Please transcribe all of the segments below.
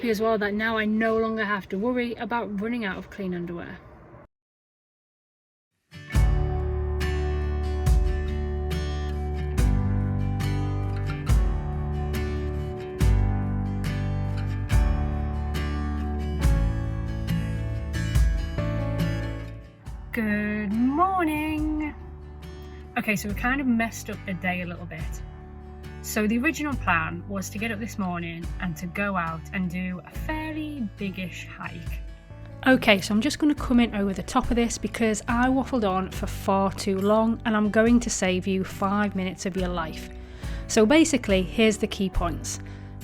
happy as well that now I no longer have to worry about running out of clean underwear. Good morning! Okay, so we kind of messed up the day a little bit. So the original plan was to get up this morning and to go out and do a fairly biggish hike. Okay, so I'm just going to come in over the top of this because I waffled on for far too long and I'm going to save you 5 minutes of your life. So basically, here's the key points.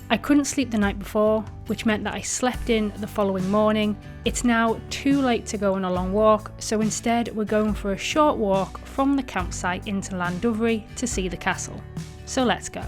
I couldn't sleep the night before, which meant that I slept in the following morning. It's now too late to go on a long walk, so instead we're going for a short walk from the campsite into Llandovery to see the castle. So let's go.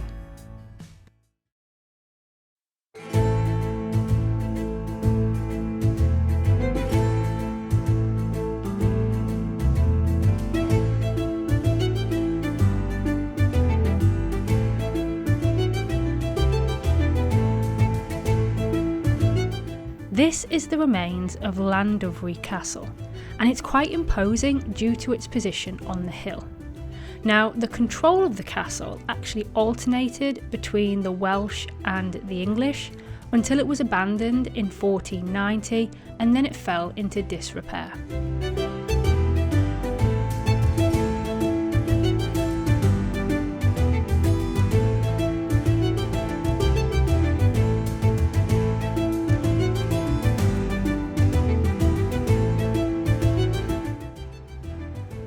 This is the remains of Llandovery Castle, and it's quite imposing due to its position on the hill. Now, the control of the castle actually alternated between the Welsh and the English until it was abandoned in 1490, and then it fell into disrepair.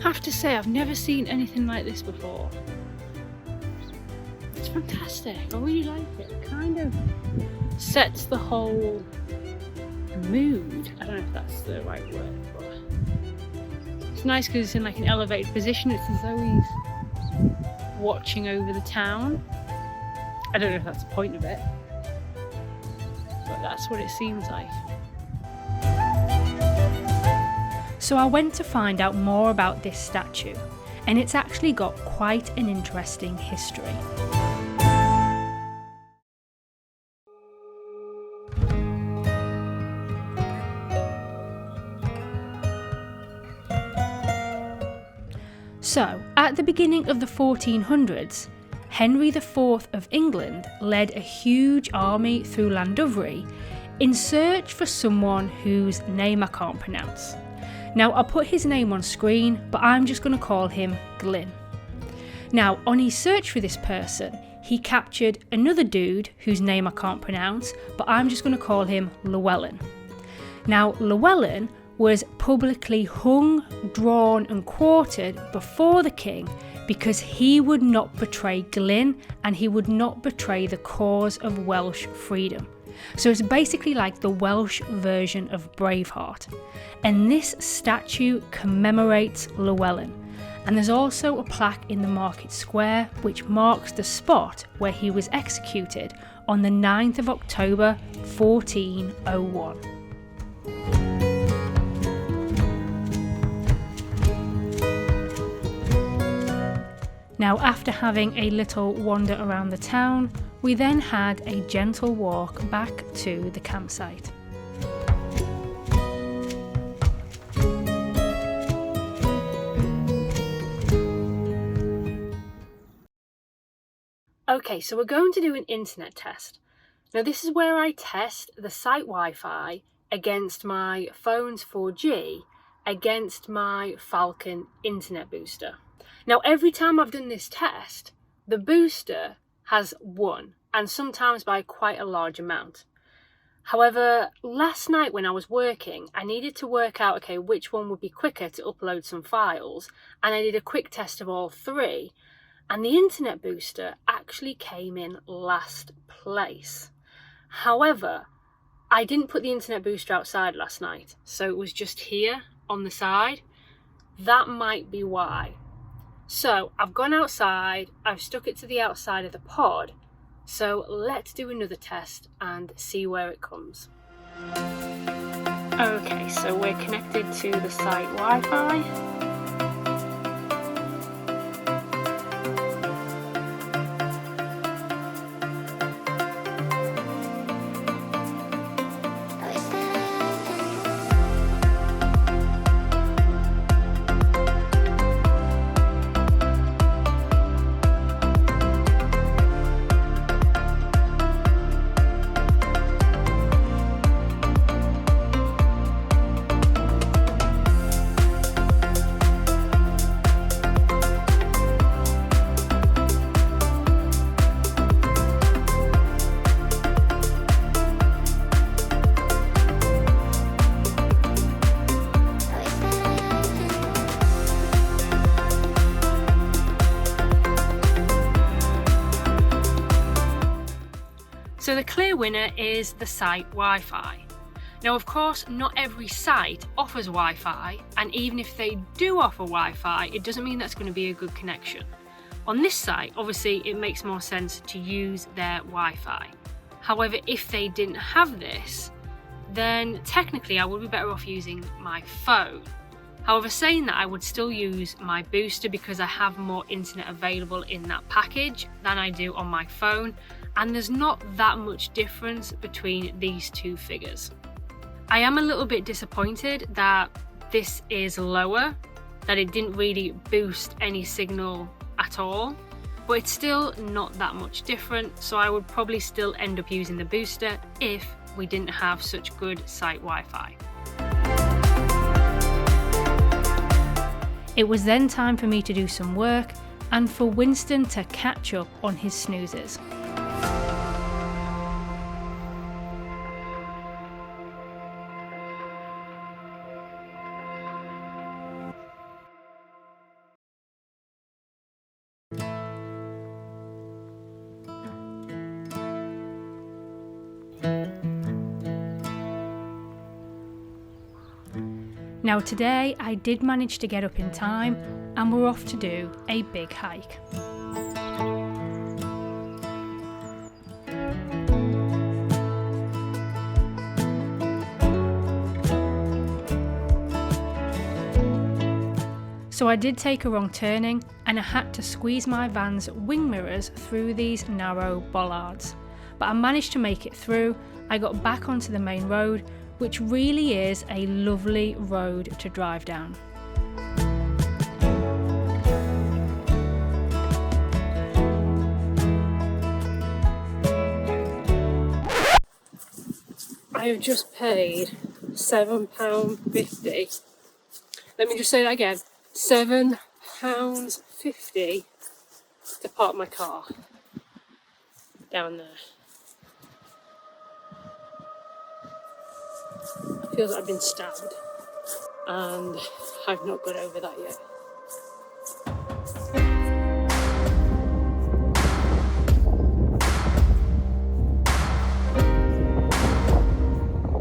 I have to say, I've never seen anything like this before. It's fantastic. I really like it. It kind of sets the whole mood. I don't know if that's the right word, but it's nice because it's in like an elevated position. It's as though he's watching over the town. I don't know if that's the point of it, but that's what it seems like. So I went to find out more about this statue, and it's actually got quite an interesting history. So, at the beginning of the 1400s, Henry IV of England led a huge army through Llandovery in search for someone whose name I can't pronounce. Now, I'll put his name on screen, but I'm just going to call him Glyn. Now, on his search for this person, he captured another dude whose name I can't pronounce, but I'm just going to call him Llewellyn. Now, Llewellyn was publicly hung, drawn and quartered before the king because he would not betray Glyn and he would not betray the cause of Welsh freedom. So it's basically like the Welsh version of Braveheart. And this statue commemorates Llewellyn. And there's also a plaque in the market square which marks the spot where he was executed on the 9th of October 1401. Now, after having a little wander around the town, we then had a gentle walk back to the campsite. Okay, so we're going to do an internet test. Now, this is where I test the site Wi-Fi against my phone's 4G against my Falcon internet booster. Now, every time I've done this test, the booster has won, and sometimes by quite a large amount. However, last night when I was working, I needed to work out, okay, which one would be quicker to upload some files, and I did a quick test of all three, and the internet booster actually came in last place. However, I didn't put the internet booster outside last night, so it was just here on the side. That might be why. So I've gone outside, I've stuck it to the outside of the pod, so let's do another test and see where it comes. Okay, so we're connected to the site Wi-Fi. So the clear winner is the site Wi-Fi. Now, of course, not every site offers Wi-Fi, and even if they do offer Wi-Fi, it doesn't mean that's going to be a good connection. On this site, obviously, it makes more sense to use their Wi-Fi. However, if they didn't have this, then technically I would be better off using my phone. However, saying that, I would still use my booster because I have more internet available in that package than I do on my phone, and there's not that much difference between these two figures. I am a little bit disappointed that this is lower, that it didn't really boost any signal at all, but it's still not that much different, so I would probably still end up using the booster if we didn't have such good site Wi-Fi. It was then time for me to do some work and for Winston to catch up on his snoozes. Now today I did manage to get up in time and we're off to do a big hike. So I did take a wrong turning and I had to squeeze my van's wing mirrors through these narrow bollards. But I managed to make it through. I got back onto the main road, which really is a lovely road to drive down. I have just paid £7.50. Let me just say that again, £7.50 to park my car down there. Feels like I've been stabbed and I've not got over that yet.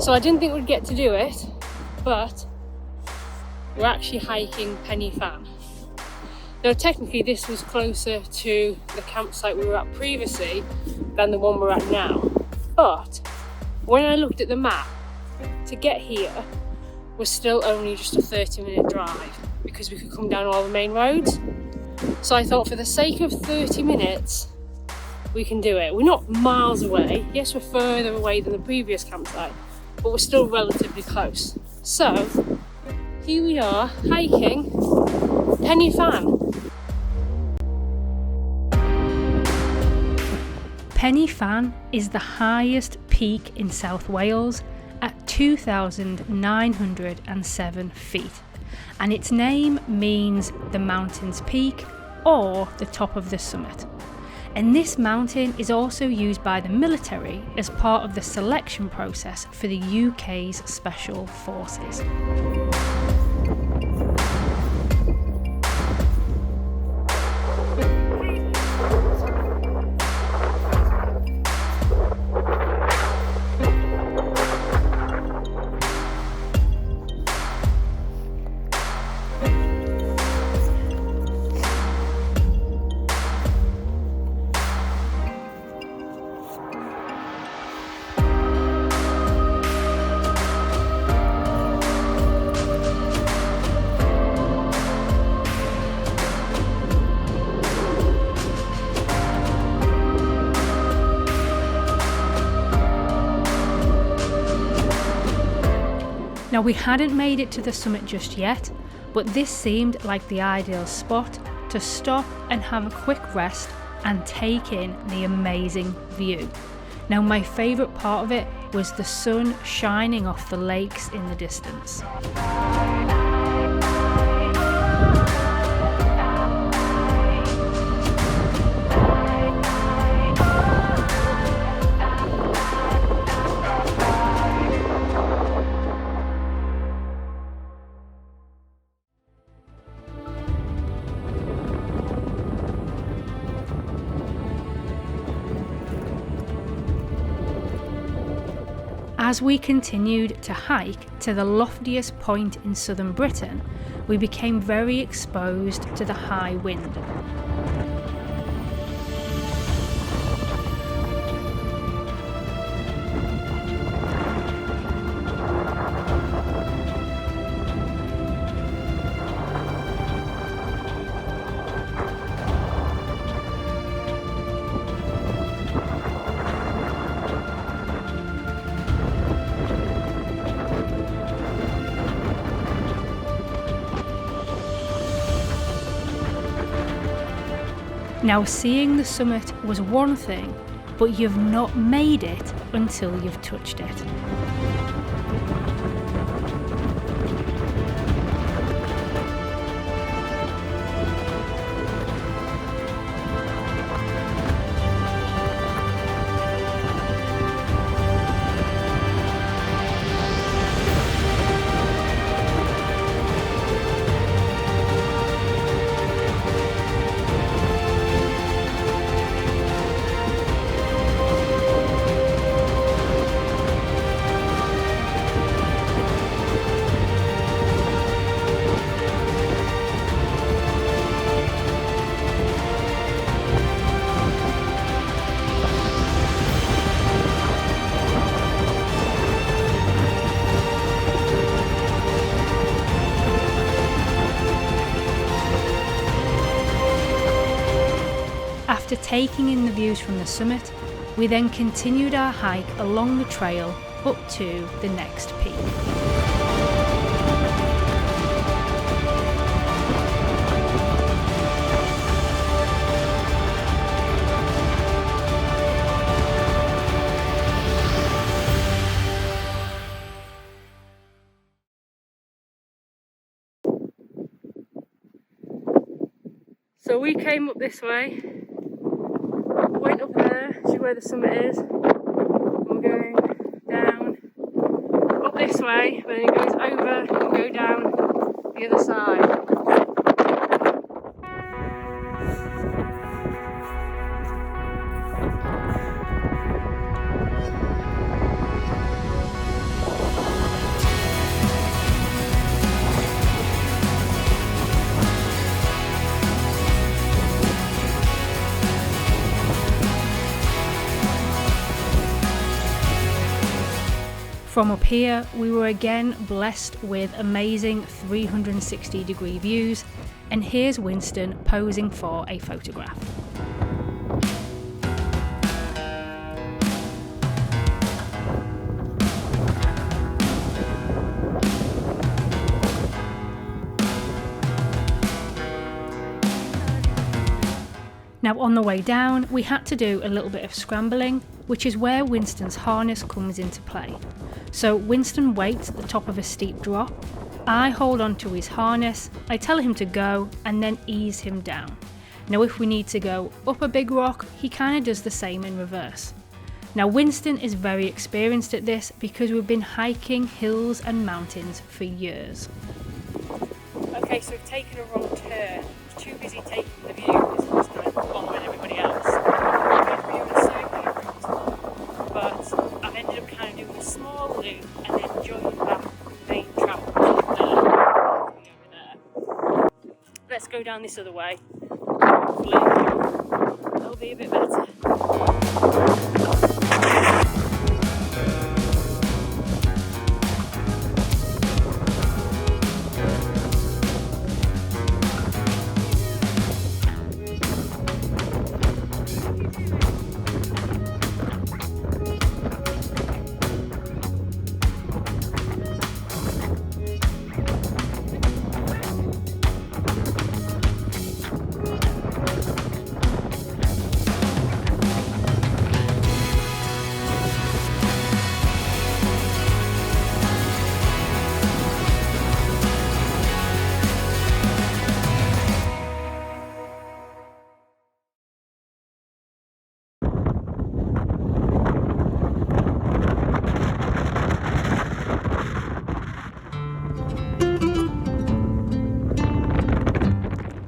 So I didn't think we'd get to do it, but we're actually hiking Pen Fan. Now technically this was closer to the campsite we were at previously than the one we're at now, but when I looked at the map, to get here was still only just a 30-minute drive because we could come down all the main roads. So I thought for the sake of 30 minutes, we can do it. We're not miles away. Yes, we're further away than the previous campsite, but we're still relatively close. So here we are hiking Pen Fan. Pen Fan is the highest peak in South Wales at 2,907 feet, and its name means the mountain's peak or the top of the summit. And this mountain is also used by the military as part of the selection process for the UK's Special Forces. Now we hadn't made it to the summit just yet, but this seemed like the ideal spot to stop and have a quick rest and take in the amazing view. Now my favourite part of it was the sun shining off the lakes in the distance. As we continued to hike to the loftiest point in southern Britain, we became very exposed to the high wind. Now, seeing the summit was one thing, but you've not made it until you've touched it. After taking in the views from the summit, we then continued our hike along the trail up to the next peak. So we came up this way, went up there, see where the summit is. We're going down, up this way, but then it goes over and go down the other side. From up here, we were again blessed with amazing 360-degree views, and here's Winston posing for a photograph. Now, on the way down, we had to do a little bit of scrambling, which is where Winston's harness comes into play. So Winston waits at the top of a steep drop, I hold on to his harness, I tell him to go, and then ease him down. Now if we need to go up a big rock, he kind of does the same in reverse. Now Winston is very experienced at this because we've been hiking hills and mountains for years. Okay, so we've taken a wrong turn. I was too busy taking the view because I was kind of following everybody else. The view was so beautiful, but I've ended up kind of doing a small loop and then joining back the main track over there. Let's go down this other way. Hopefully it'll be a bit better.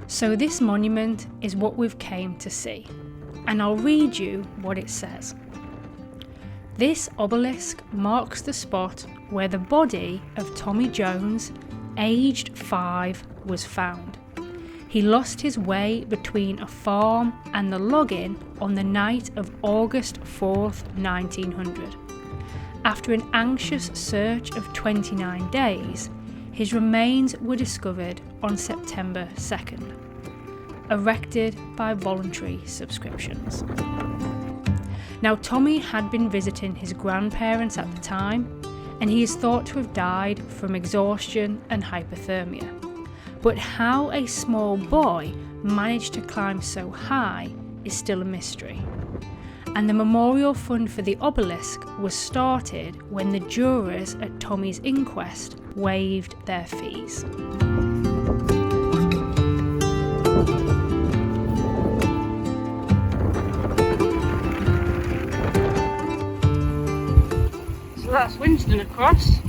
So this monument is what we've came to see, and I'll read you what it says. This obelisk marks the spot where the body of Tommy Jones, aged 5, was found. He lost his way between a farm and the log-in on the night of August 4th, 1900. After an anxious search of 29 days, his remains were discovered on September 2nd, erected by voluntary subscriptions. Now, Tommy had been visiting his grandparents at the time, and he is thought to have died from exhaustion and hypothermia. But how a small boy managed to climb so high is still a mystery. And the memorial fund for the obelisk was started when the jurors at Tommy's inquest waived their fees. So that's Winston across.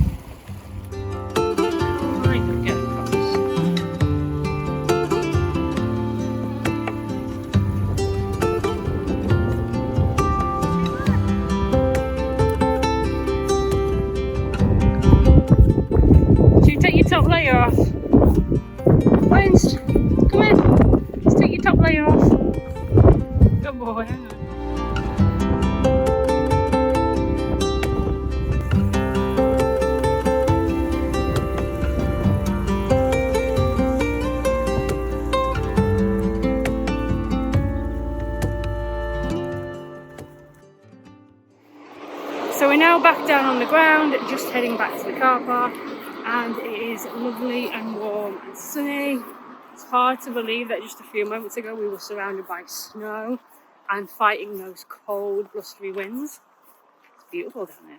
Top layer off. Winst, come in. Let's take your top layer off. Good boy, hang on. So we're now back down on the ground, just heading back to the car park. And it is lovely and warm and sunny. It's hard to believe that just a few moments ago we were surrounded by snow and fighting those cold, blustery winds. It's beautiful down there.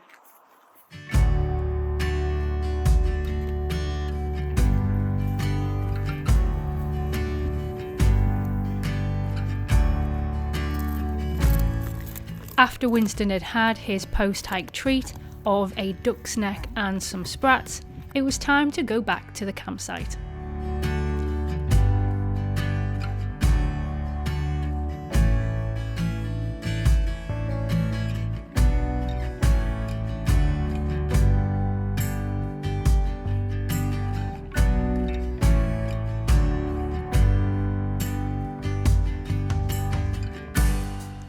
After Winston had had his post-hike treat of a duck's neck and some sprats, it was time to go back to the campsite.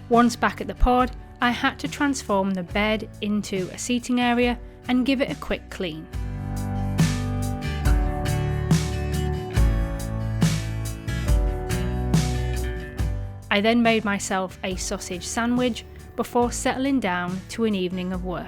Once back at the pod, I had to transform the bed into a seating area and give it a quick clean. I then made myself a sausage sandwich before settling down to an evening of work.